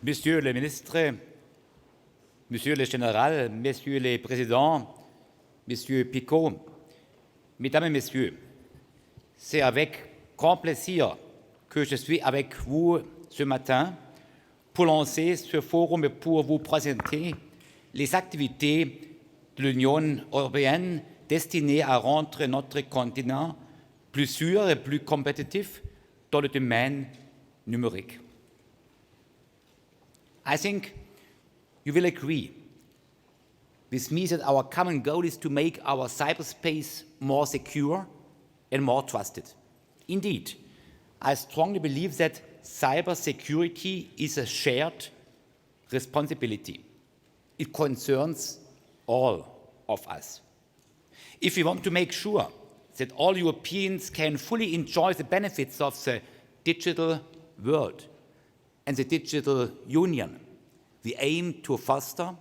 Monsieur le ministre, Monsieur le général, Messieurs les présidents, Monsieur Picot, Mesdames et Messieurs, c'est avec grand plaisir que je suis avec vous ce matin pour lancer ce forum et pour vous présenter les activités de l'Union européenne destinées à rendre notre continent plus sûr et plus compétitif dans le domaine numérique. I think you will agree with me that our common goal is to make our cyberspace more secure and more trusted. Indeed, I strongly believe that cybersecurity is a shared responsibility. It concerns all of us. If we want to make sure that all Europeans can fully enjoy the benefits of the digital world and the digital union we aim to foster,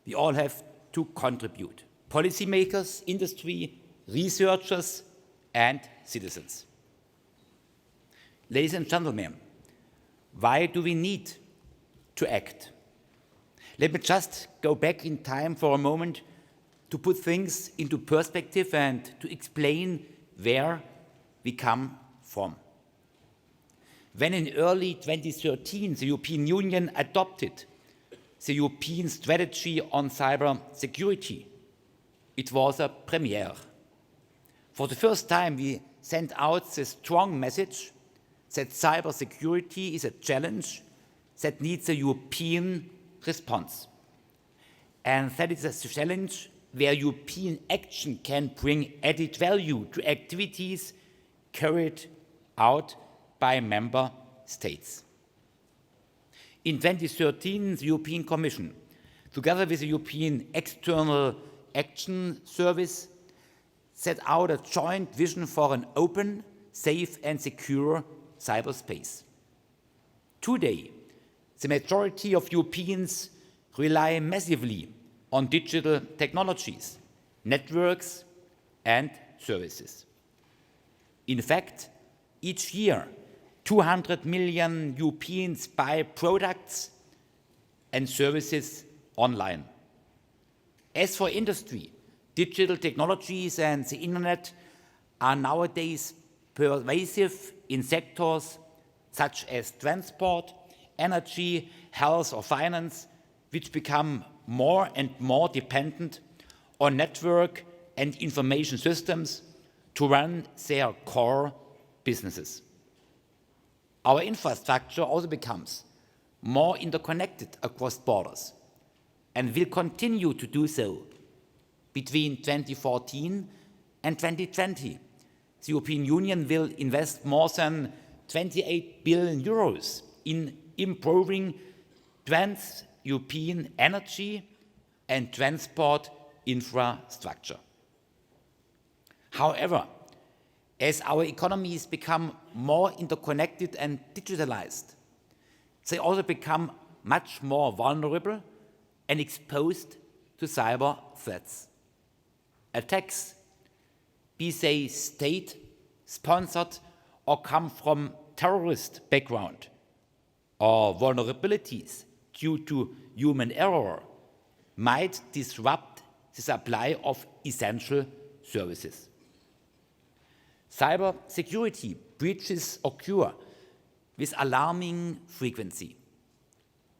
we all have to contribute. Policymakers, industry, researchers, and citizens. Ladies and gentlemen, why do we need to act? Let me just go back in time for a moment to put things into perspective and to explain where we come from. When in early 2013 the European Union adopted the European strategy on cyber security, it was a premiere. For the first time, we sent out the strong message that cyber security is a challenge that needs a European response. And that is a challenge where European action can bring added value to activities carried out by member states. In 2013, the European Commission, together with the European External Action Service, set out a joint vision for an open, safe and secure cyberspace. Today, the majority of Europeans rely massively on digital technologies, networks and services. In fact, each year, 200 million Europeans buy products and services online. As for industry, digital technologies and the internet are nowadays pervasive in sectors such as transport, energy, health or finance, which become more and more dependent on network and information systems to run their core businesses. Our infrastructure also becomes more interconnected across borders and will continue to do so. Between 2014 and 2020, the European Union will invest more than 28 billion euros in improving trans-European energy and transport infrastructure. However, as our economies become more interconnected and digitalized, they also become much more vulnerable and exposed to cyber threats. Attacks, be they state-sponsored or come from terrorist background, or vulnerabilities due to human error, might disrupt the supply of essential services. Cyber security breaches occur with alarming frequency.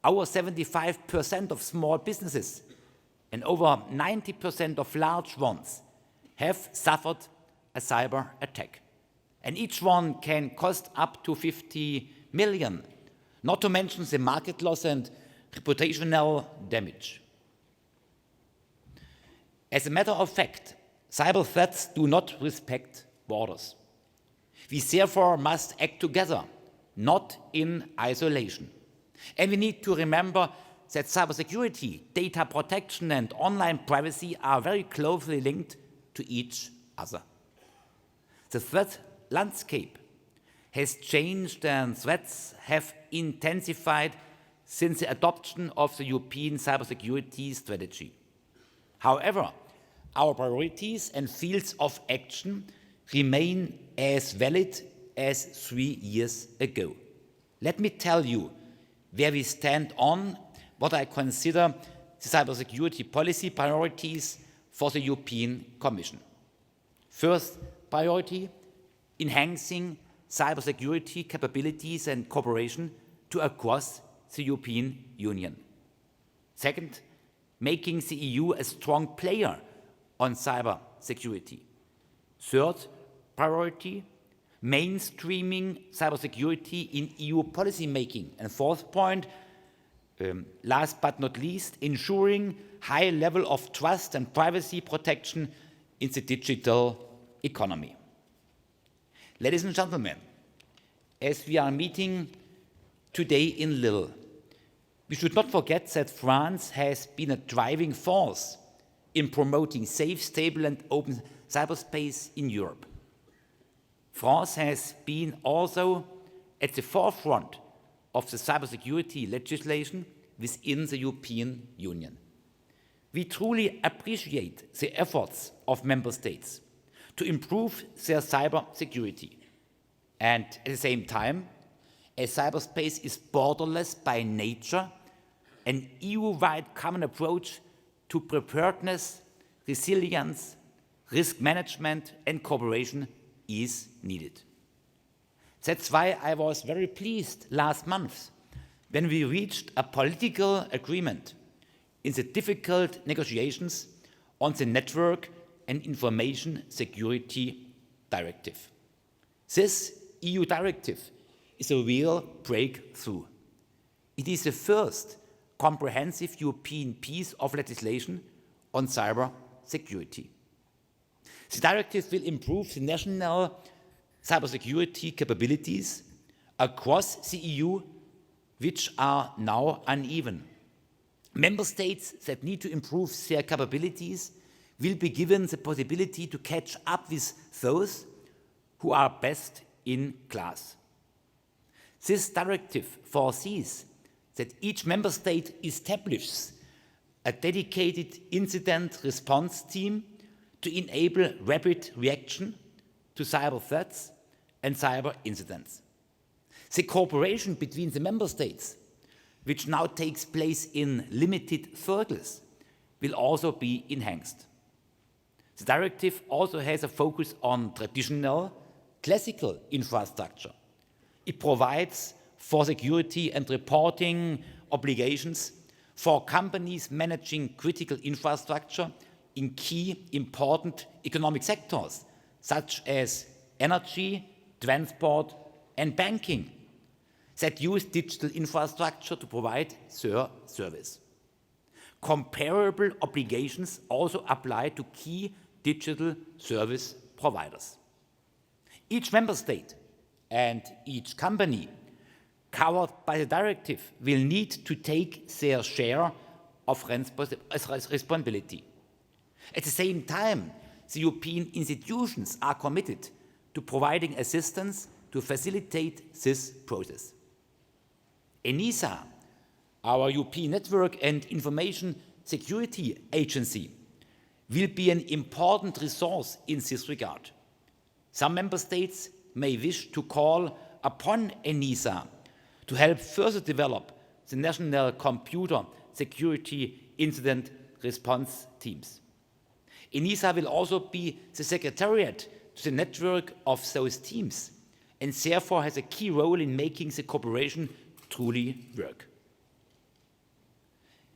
Over 75% of small businesses and over 90% of large ones have suffered a cyber attack. And each one can cost up to 50 million, not to mention the market loss and reputational damage. As a matter of fact, cyber threats do not respect borders. We therefore must act together, not in isolation. And we need to remember that cybersecurity, data protection and online privacy are very closely linked to each other. The threat landscape has changed and threats have intensified since the adoption of the European cybersecurity strategy. However, our priorities and fields of action remain as valid as 3 years ago. Let me tell you where we stand on what I consider the cybersecurity policy priorities for the European Commission. First priority, enhancing cybersecurity capabilities and cooperation to across the European Union. Second, making the EU a strong player on cybersecurity. Third priority, mainstreaming cybersecurity in EU policy making. And fourth point, last but not least, ensuring high level of trust and privacy protection in the digital economy. Ladies and gentlemen, as we are meeting today in Lille, we should not forget that France has been a driving force in promoting safe, stable and open cyberspace in Europe. France has been also at the forefront of the cybersecurity legislation within the European Union. We truly appreciate the efforts of Member States to improve their cybersecurity. And at the same time, as cyberspace is borderless by nature, an EU-wide common approach to preparedness, resilience, risk management and cooperation is needed. That's why I was very pleased last month when we reached a political agreement in the difficult negotiations on the Network and Information Security Directive. This EU directive is a real breakthrough. It is the first comprehensive European piece of legislation on cyber security. The directive will improve the national cybersecurity capabilities across the EU, which are now uneven. Member States that need to improve their capabilities will be given the possibility to catch up with those who are best in class. This directive foresees that each Member State establishes a dedicated incident response team to enable rapid reaction to cyber threats and cyber incidents. The cooperation between the Member States, which now takes place in limited circles, will also be enhanced. The directive also has a focus on traditional, classical infrastructure. It provides for security and reporting obligations for companies managing critical infrastructure in key important economic sectors, such as energy, transport and banking, that use digital infrastructure to provide their service. Comparable obligations also apply to key digital service providers. Each Member State and each company covered by the directive will need to take their share of responsibility. At the same time, the European institutions are committed to providing assistance to facilitate this process. ENISA, our European Network and Information Security Agency, will be an important resource in this regard. Some Member States may wish to call upon ENISA to help further develop the national computer security incident response teams. ENISA will also be the secretariat to the network of those teams and therefore has a key role in making the cooperation truly work.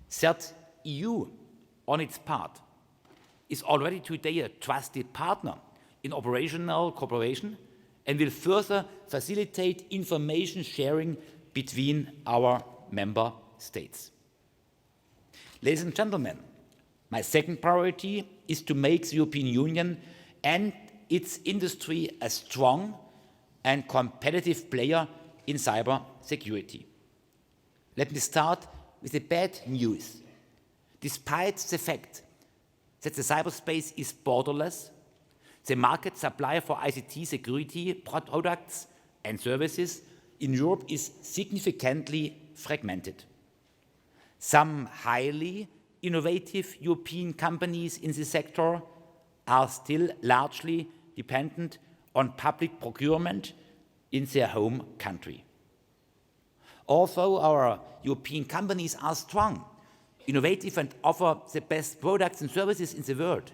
CERT EU, on its part, is already today a trusted partner in operational cooperation and will further facilitate information sharing between our member states. Ladies and gentlemen, my second priority is to make the European Union and its industry a strong and competitive player in cyber security. Let me start with the bad news. Despite the fact that the cyberspace is borderless, the market supply for ICT security products and services in Europe is significantly fragmented. Some highly innovative European companies in this sector are still largely dependent on public procurement in their home country. Although our European companies are strong, innovative and offer the best products and services in the world,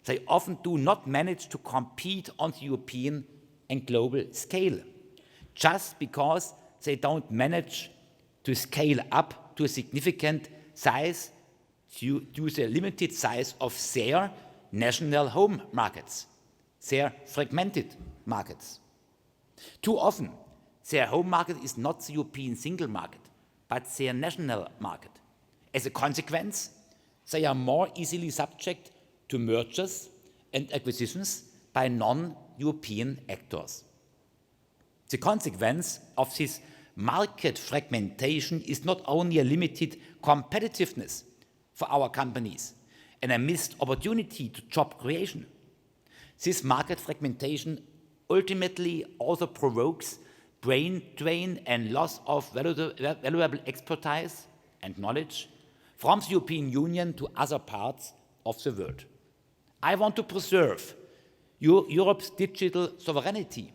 they often do not manage to compete on the European and global scale, just because they don't manage to scale up to a significant size due to the limited size of their national home markets, their fragmented markets. Too often, their home market is not the European single market, but their national market. As a consequence, they are more easily subject to mergers and acquisitions by non-European actors. The consequence of this market fragmentation is not only a limited competitiveness for our companies and a missed opportunity to job creation. This market fragmentation ultimately also provokes brain drain and loss of valuable expertise and knowledge from the European Union to other parts of the world. I want to preserve Europe's digital sovereignty,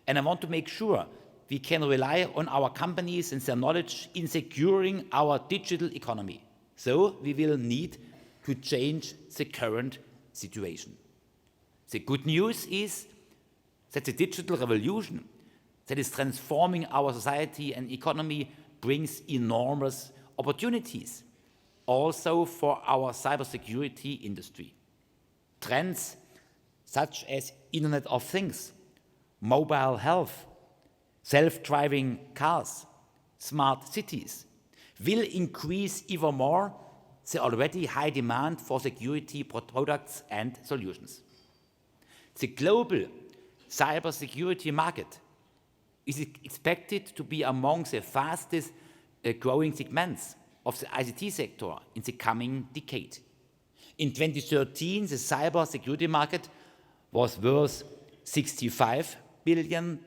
and I want to make sure we can rely on our companies and their knowledge in securing our digital economy. So we will need to change the current situation. The good news is that the digital revolution that is transforming our society and economy brings enormous opportunities, also for our cybersecurity industry. Trends such as Internet of Things, mobile health, self-driving cars, smart cities will increase even more the already high demand for security products and solutions. The global cybersecurity market is expected to be among the fastest growing segments of the ICT sector in the coming decade. In 2013, the cybersecurity market was worth $65 billion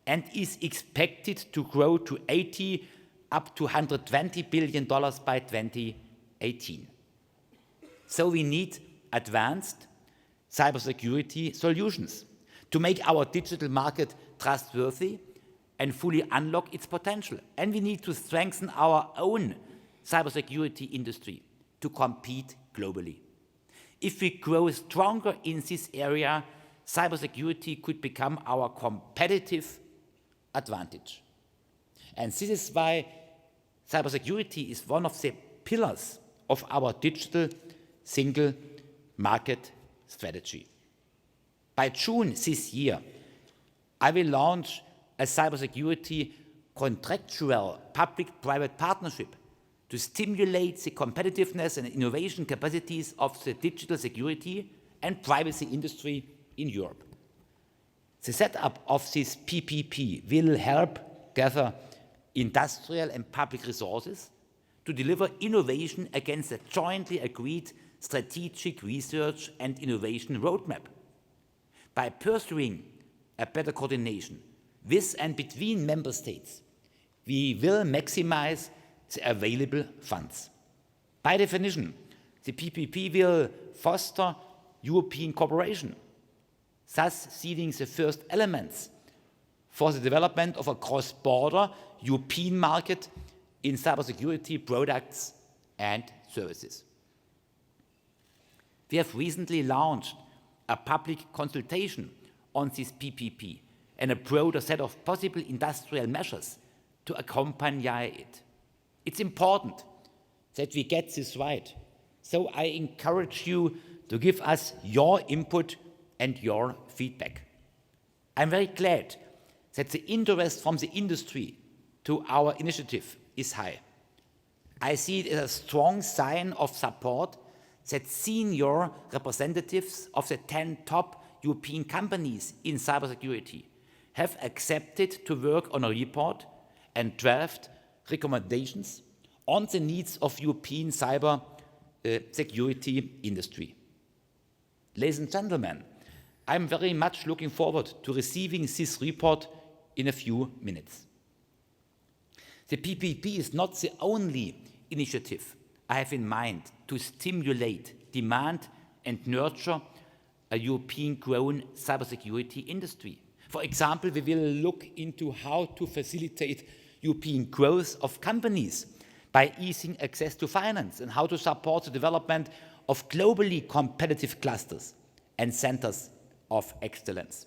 and is expected to grow to 80 up to $120 billion by 2018. So we need advanced cybersecurity solutions to make our digital market trustworthy and fully unlock its potential. And we need to strengthen our own cybersecurity industry to compete globally. If we grow stronger in this area, cybersecurity could become our competitive advantage. And this is why cybersecurity is one of the pillars of our digital single market strategy. By June this year, I will launch a cybersecurity contractual public-private partnership to stimulate the competitiveness and innovation capacities of the digital security and privacy industry in Europe. The setup of this PPP will help gather industrial and public resources to deliver innovation against a jointly agreed strategic research and innovation roadmap. By pursuing a better coordination with and between member states, we will maximize the available funds. By definition, the PPP will foster European cooperation, thus seeding the first elements for the development of a cross-border European market in cybersecurity products and services. We have recently launched a public consultation on this PPP and a broader set of possible industrial measures to accompany it. It's important that we get this right, so I encourage you to give us your input and your feedback. I'm very glad that the interest from the industry to our initiative is high. I see it as a strong sign of support that senior representatives of the 10 top European companies in cybersecurity have accepted to work on a report and draft recommendations on the needs of European cyber security industry. Ladies and gentlemen, I'm very much looking forward to receiving this report in a few minutes. The PPP is not the only initiative I have in mind to stimulate demand and nurture a European-grown cybersecurity industry. For example, we will look into how to facilitate European growth of companies by easing access to finance, and how to support the development of globally competitive clusters and centers of excellence.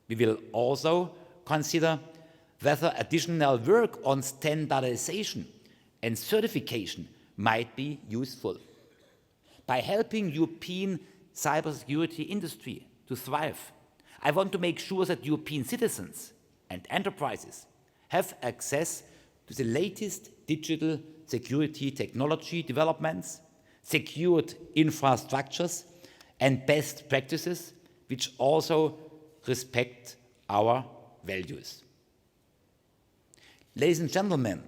We will also consider whether additional work on standardization and certification might be useful. By helping European cybersecurity industry to thrive, I want to make sure that European citizens and enterprises have access to the latest digital security technology developments, secured infrastructures, and best practices which also respect our values. Ladies and gentlemen,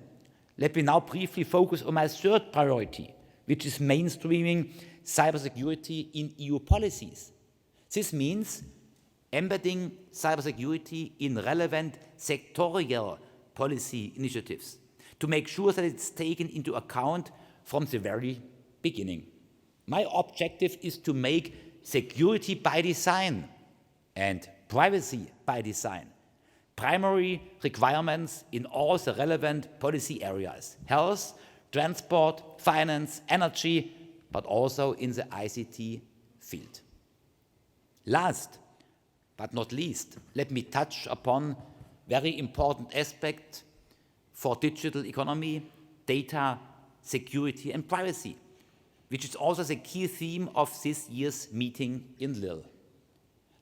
let me now briefly focus on my third priority, which is mainstreaming cybersecurity in EU policies. This means embedding cybersecurity in relevant sectorial policy initiatives to make sure that it's taken into account from the very beginning. My objective is to make security by design and privacy by design primary requirements in all the relevant policy areas: health, transport, finance, energy, but also in the ICT field. Last but not least, let me touch upon very important aspect for digital economy, data security and privacy, which is also the key theme of this year's meeting in Lille.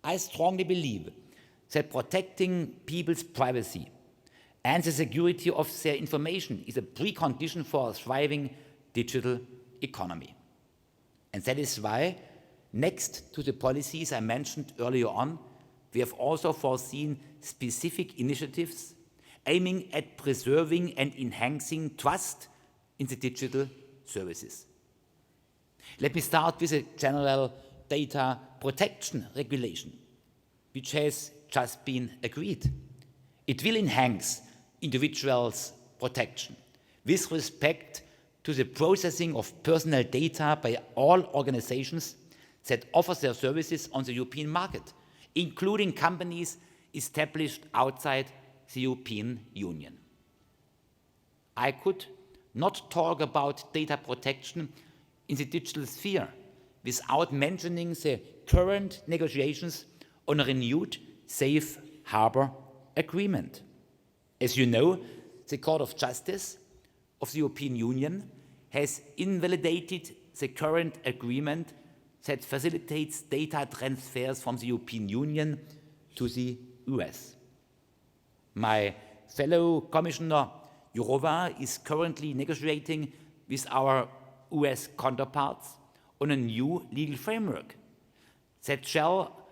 I strongly believe that protecting people's privacy and the security of their information is a precondition for a thriving digital economy. And that is why, next to the policies I mentioned earlier on, we have also foreseen specific initiatives aiming at preserving and enhancing trust in the digital services. Let me start with a general data protection regulation, which has just been agreed. It will enhance individuals' protection with respect to the processing of personal data by all organizations that offer their services on the European market, including companies established outside the European Union. I could not talk about data protection in the digital sphere without mentioning the current negotiations on a renewed Safe Harbor Agreement. As you know, the Court of Justice of the European Union has invalidated the current agreement that facilitates data transfers from the European Union to the US. My fellow Commissioner Jourova is currently negotiating with our US counterparts on a new legal framework that shall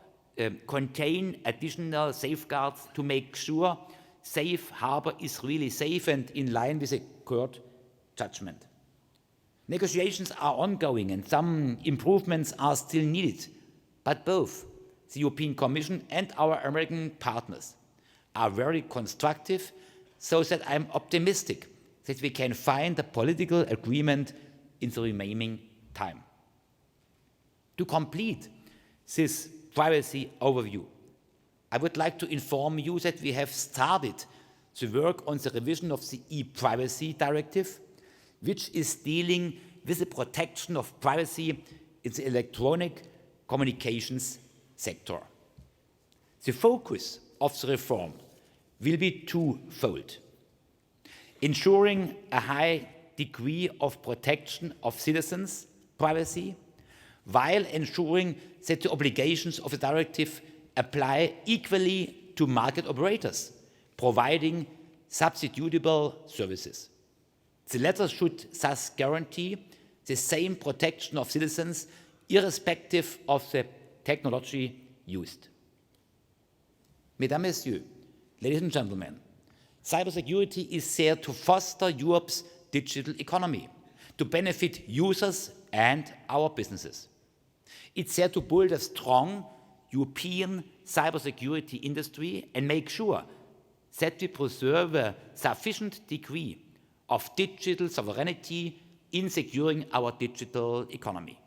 contain additional safeguards to make sure safe harbor is really safe and in line with the court judgment. Negotiations are ongoing and some improvements are still needed, but both the European Commission and our American partners are very constructive, so that I'm optimistic that we can find a political agreement in the remaining time. To complete this privacy overview, I would like to inform you that we have started to work on the revision of the e-privacy directive, which is dealing with the protection of privacy in the electronic communications sector. The focus of the reform will be twofold: ensuring a high degree of protection of citizens' privacy, while ensuring that the obligations of the directive apply equally to market operators, providing substitutable services. The latter should thus guarantee the same protection of citizens irrespective of the technology used. Mesdames, Messieurs, ladies and gentlemen, cybersecurity is there to foster Europe's digital economy, to benefit users and our businesses. It's there to build a strong European cybersecurity industry and make sure that we preserve a sufficient degree of digital sovereignty in securing our digital economy.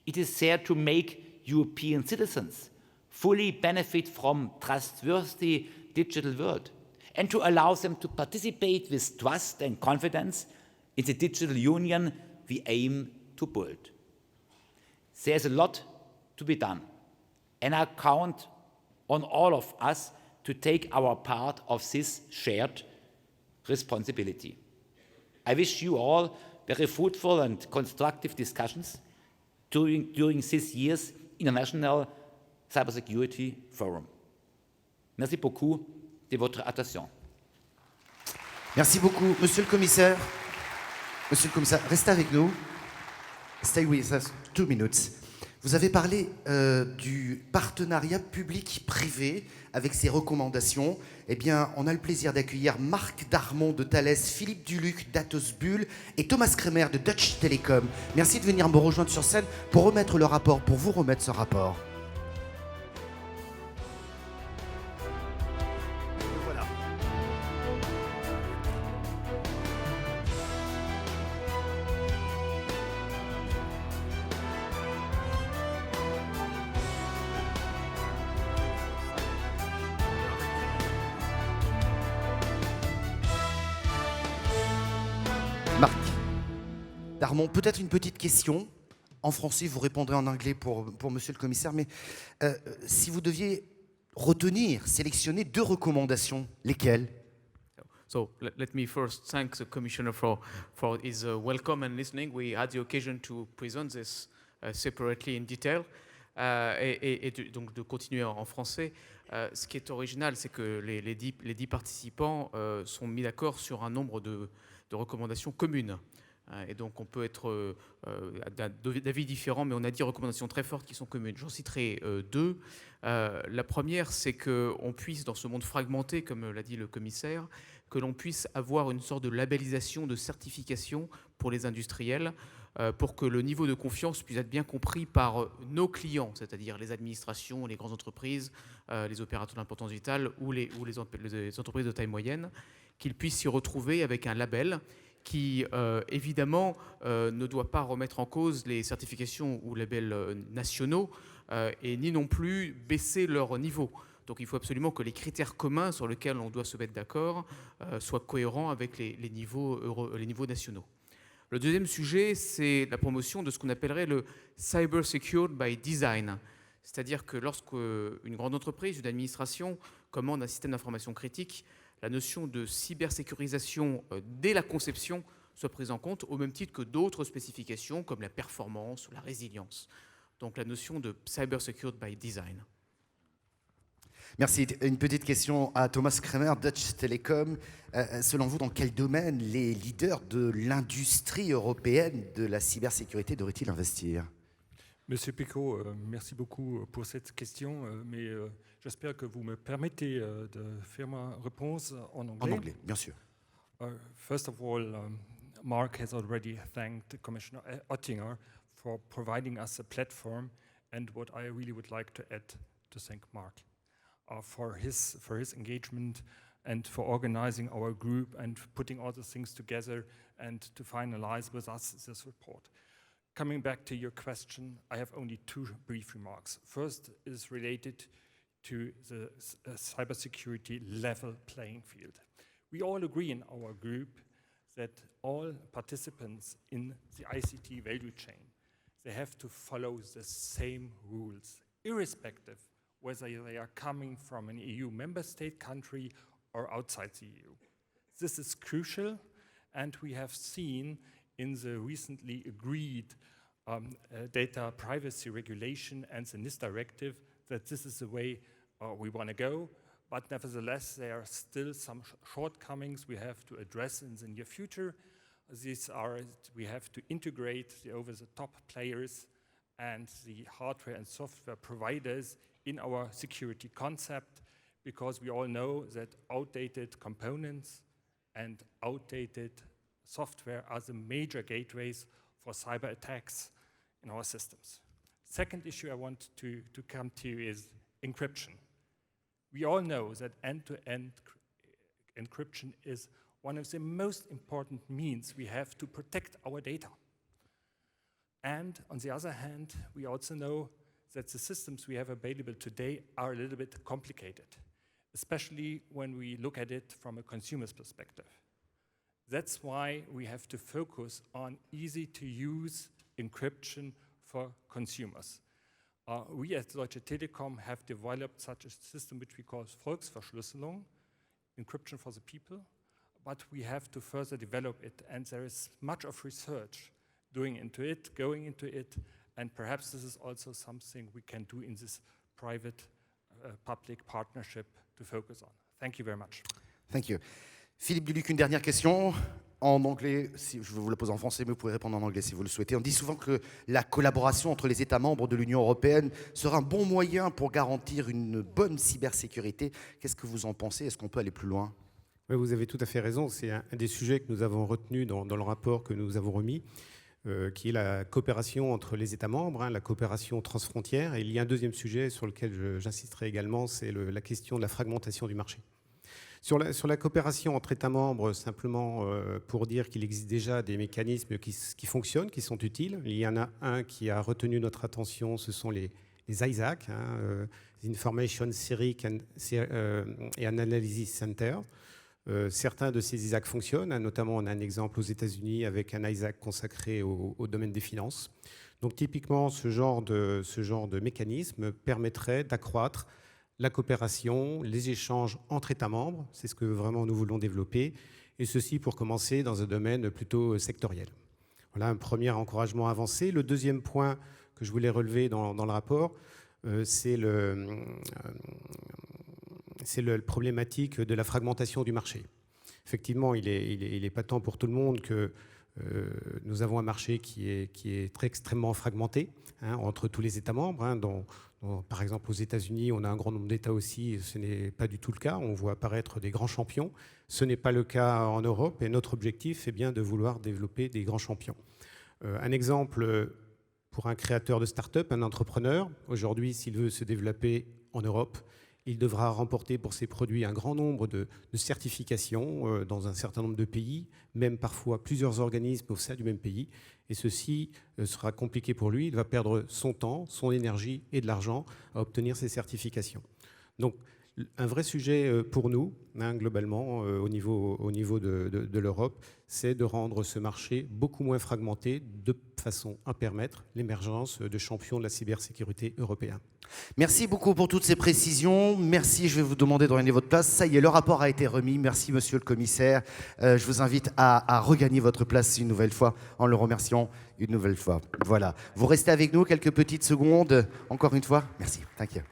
It is there to make European citizens fully benefit from trustworthy digital world and to allow them to participate with trust and confidence in the digital union we aim to build. There's a lot to be done, and I count on all of us to take our part of this shared responsibility. I wish you all very fruitful and constructive discussions during this year's International Cybersecurity Forum. Merci beaucoup de votre attention. Merci beaucoup, Monsieur le Commissaire. Monsieur le Commissaire, restez avec nous. Stay with us 2 minutes. Vous avez parlé du partenariat public-privé avec ses recommandations. Eh bien, on a le plaisir d'accueillir Marc Darmon de Thales, Philippe Duluc d'Atos Bull et Thomas Kremer de Deutsche Telekom. Merci de venir me rejoindre sur scène pour remettre le rapport, pour vous remettre ce rapport. Voilà. Marc Darmon, peut-être une petite question. En français, vous répondrez en anglais pour Monsieur le Commissaire. Mais si vous deviez retenir, sélectionner 2 recommandations, lesquelles? So let me first thank the Commissioner for his welcome and listening. We had the occasion to present this separately in detail. Donc de continuer en français. Ce qui est original, c'est que les 10 participants sont mis d'accord sur un nombre de recommandations communes. Et donc on peut être d'avis différents, mais on a 10 recommandations très fortes qui sont communes. J'en citerai 2. La première, c'est qu'on puisse, dans ce monde fragmenté, comme l'a dit le commissaire, que l'on puisse avoir une sorte de labellisation, de certification pour les industriels, pour que le niveau de confiance puisse être bien compris par nos clients, c'est-à-dire les administrations, les grandes entreprises, les opérateurs d'importance vitale ou les entreprises de taille moyenne, qu'ils puissent s'y retrouver avec un label qui, évidemment, ne doit pas remettre en cause les certifications ou labels nationaux et ni non plus baisser leur niveau. Donc il faut absolument que les critères communs sur lesquels on doit se mettre d'accord soient cohérents avec les niveaux nationaux. Le deuxième sujet, c'est la promotion de ce qu'on appellerait le Cyber Secured by Design. C'est-à-dire que lorsqu'une grande entreprise, une administration commande un système d'information critique, la notion de cybersécurisation dès la conception soit prise en compte au même titre que d'autres spécifications comme la performance ou la résilience. Donc la notion de Cyber Secured by Design. Merci. Une petite question à Thomas Kremer, Deutsche Telekom. Selon vous, dans quel domaine les leaders de l'industrie européenne de la cybersécurité devraient-ils investir? Monsieur Picot, merci beaucoup pour cette question, mais j'espère que vous me permettez de faire ma réponse en anglais. En anglais, bien sûr. First of all, Mark has already thanked Commissioner Oettinger for providing us a platform, and what I really would like to add to thank Mark for his engagement and for organizing our group and putting all the things together and to finalize with us this report. Coming back to your question, I have only 2 brief remarks. First is related to the cybersecurity level playing field. We all agree in our group that all participants in the ICT value chain, they have to follow the same rules, irrespective whether they are coming from an EU member state country or outside the EU. This is crucial, and we have seen in the recently agreed data privacy regulation and the NIS directive that this is the way we want to go, but nevertheless there are still some shortcomings we have to address in the near future. These are, we have to integrate the over-the-top players and the hardware and software providers in our security concept, because we all know that outdated components and outdated software are the major gateways for cyber attacks in our systems. Second issue I want to come to is encryption. We all know that end-to-end encryption is one of the most important means we have to protect our data. And on the other hand, we also know that the systems we have available today are a little bit complicated. especially when we look at it from a consumer's perspective. That's why we have to focus on easy-to-use encryption for consumers. We at Deutsche Telekom have developed such a system which we call Volksverschlüsselung, encryption for the people, but we have to further develop it, and there is much of research going into it, and perhaps this is also something we can do in this private-public partnership to focus on. Thank you very much. Thank you. Philippe Duluc, une dernière question. En anglais, si je vais vous la poser en français, mais vous pouvez répondre en anglais si vous le souhaitez. On dit souvent que la collaboration entre les États membres de l'Union européenne sera un bon moyen pour garantir une bonne cybersécurité. Qu'est-ce que vous en pensez? Est-ce qu'on peut aller plus loin? Oui, vous avez tout à fait raison. C'est un des sujets que nous avons retenu dans le rapport que nous avons remis, qui est la coopération entre les États membres, la coopération transfrontière. Et il y a un deuxième sujet sur lequel j'insisterai également, c'est la question de la fragmentation du marché. Sur la coopération entre États membres, simplement pour dire qu'il existe déjà des mécanismes qui fonctionnent, qui sont utiles. Il y en a un qui a retenu notre attention, ce sont les ISAC, Information Sharing and Analysis Center. Certains de ces ISAC fonctionnent, notamment on a un exemple aux États-Unis avec un ISAC consacré au domaine des finances. Donc typiquement, ce genre de mécanisme permettrait d'accroître la coopération, les échanges entre États membres, c'est ce que vraiment nous voulons développer, et ceci pour commencer dans un domaine plutôt sectoriel. Voilà un premier encouragement avancé. Le deuxième point que je voulais relever dans le rapport, c'est la problématique de la fragmentation du marché. Effectivement, il est patent pour tout le monde que nous avons un marché qui est très extrêmement fragmenté entre tous les États membres, par exemple, aux États-Unis, on a un grand nombre d'États aussi, ce n'est pas du tout le cas. On voit apparaître des grands champions. Ce n'est pas le cas en Europe et notre objectif est bien de vouloir développer des grands champions. Un exemple pour un créateur de start-up, un entrepreneur, aujourd'hui, s'il veut se développer en Europe, il devra remporter pour ses produits un grand nombre de certifications dans un certain nombre de pays, même parfois plusieurs organismes au sein du même pays. Et ceci sera compliqué pour lui. Il va perdre son temps, son énergie et de l'argent à obtenir ces certifications. Donc, un vrai sujet pour nous, globalement, au niveau de l'Europe, c'est de rendre ce marché beaucoup moins fragmenté de façon à permettre l'émergence de champions de la cybersécurité européens. Merci beaucoup pour toutes ces précisions. Merci, je vais vous demander de regagner votre place. Ça y est, le rapport a été remis. Merci, monsieur le commissaire. Je vous invite à regagner votre place une nouvelle fois en le remerciant une nouvelle fois. Voilà. Vous restez avec nous quelques petites secondes. Encore une fois, merci. Thank you.